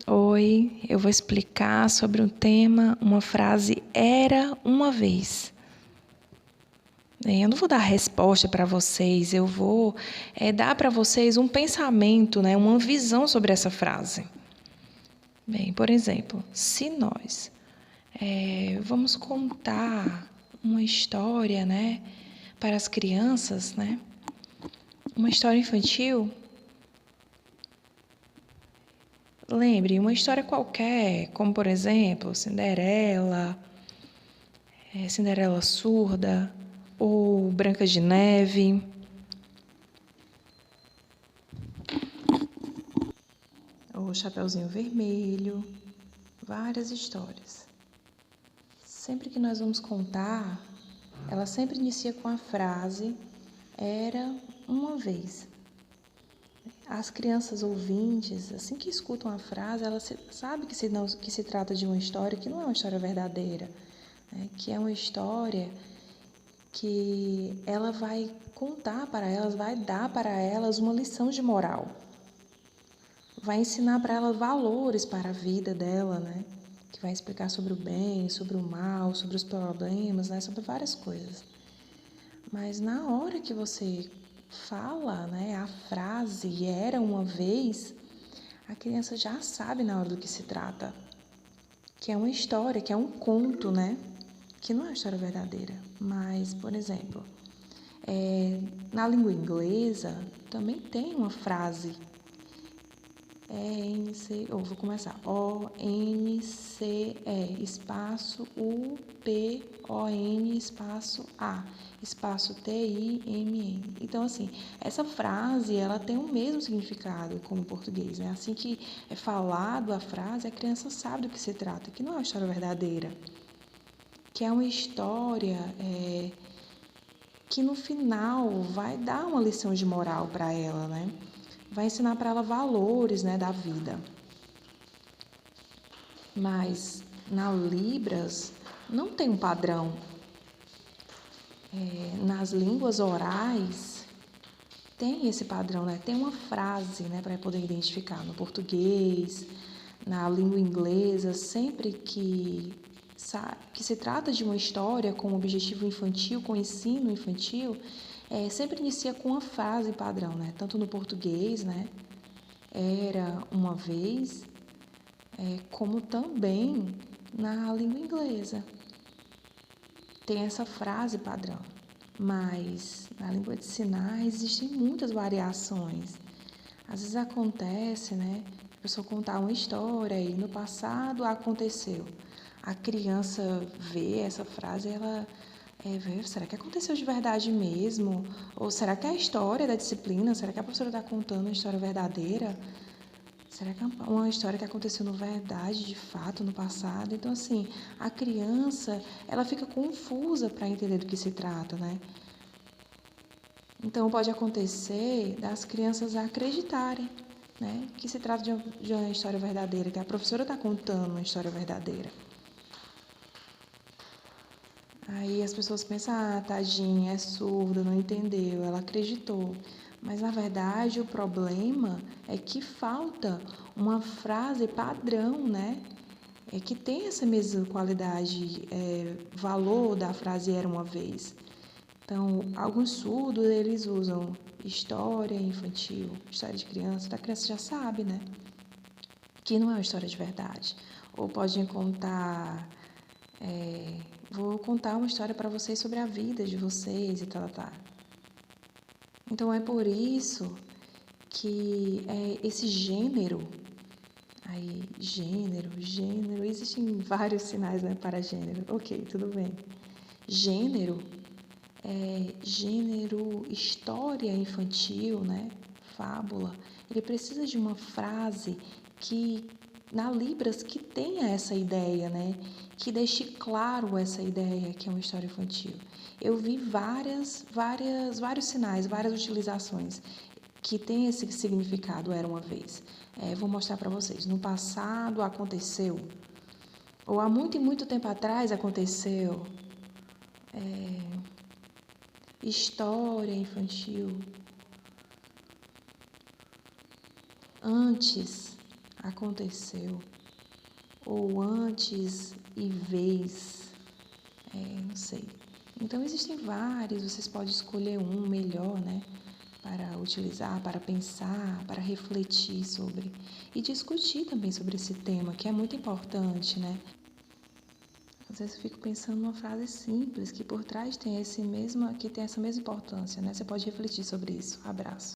Oi, eu vou explicar sobre um tema, uma frase era uma vez. Eu não vou dar resposta para vocês, eu vou dar para vocês um pensamento, né, uma visão sobre essa frase. Bem, por exemplo, se nós vamos contar uma história, né, para as crianças, né, uma história infantil, lembre, uma história qualquer, como por exemplo, Cinderela Surda ou Branca de Neve, ou Chapeuzinho Vermelho, várias histórias. Sempre que nós vamos contar, ela sempre inicia com a frase era uma vez. As crianças ouvintes, assim que escutam a frase, elas sabem que se trata de uma história que não é uma história verdadeira, né? Que é uma história que ela vai contar para elas, vai dar para elas uma lição de moral. Vai ensinar para elas valores para a vida dela, né? Que vai explicar sobre o bem, sobre o mal, sobre os problemas, né? Sobre várias coisas. Mas na hora que você fala, né, a frase era uma vez, a criança já sabe na hora do que se trata. Que é uma história, que é um conto, né? Que não é uma história verdadeira. Mas, por exemplo, na língua inglesa também tem uma frase vou começar. O-N-C-E, espaço U-P-O-N, espaço A, espaço T-I-M-N. Então, assim, essa frase, ela tem o mesmo significado como o português, né? Assim que é falado a frase, a criança sabe do que se trata, que não é uma história verdadeira, que é uma história que no final vai dar uma lição de moral para ela, né? Vai ensinar para ela valores, né, da vida. Mas na Libras não tem um padrão. Nas línguas orais tem esse padrão, né? Tem uma frase, né, para poder identificar. No português, na língua inglesa, sempre que se trata de uma história com objetivo infantil, com ensino infantil, sempre inicia com uma frase padrão, né? Tanto no português, né? Era uma vez, como também na língua inglesa. Tem essa frase padrão, mas na língua de sinais existem muitas variações. Às vezes acontece, né, a pessoa contar uma história e no passado aconteceu. A criança vê essa frase e ela vê, será que aconteceu de verdade mesmo? Ou será que é a história da disciplina? Será que a professora está contando a história verdadeira? Será que é uma história que aconteceu na verdade, de fato, no passado? Então, assim, a criança, ela fica confusa para entender do que se trata, né? Então, pode acontecer das crianças acreditarem, né, que se trata de uma história verdadeira, que a professora está contando uma história verdadeira. Aí as pessoas pensam, tadinha, é surda, não entendeu, ela acreditou. Mas, na verdade, o problema é que falta uma frase padrão, né? Que tem essa mesma qualidade, valor da frase era uma vez. Então, alguns surdos, eles usam história infantil, história de criança, a criança já sabe, né? Que não é uma história de verdade. Ou podem contar, vou contar uma história para vocês sobre a vida de vocês e tal. Então, é por isso que esse gênero, gênero, existem vários sinais, né, para gênero. Ok, tudo bem. Gênero gênero, história infantil, né? Fábula, ele precisa de uma frase que, na Libras, que tenha essa ideia, né? Que deixe claro essa ideia que é uma história infantil. Eu vi vários sinais, várias utilizações que tem esse significado, era uma vez. Vou mostrar para vocês. No passado aconteceu, ou há muito e muito tempo atrás aconteceu. História infantil. Antes aconteceu, ou antes e vez, não sei. Então existem vários, vocês podem escolher um melhor, né? Para utilizar, para pensar, para refletir sobre e discutir também sobre esse tema, que é muito importante, né? Às vezes eu fico pensando numa frase simples que por trás tem que tem essa mesma importância, né? Você pode refletir sobre isso. Abraço.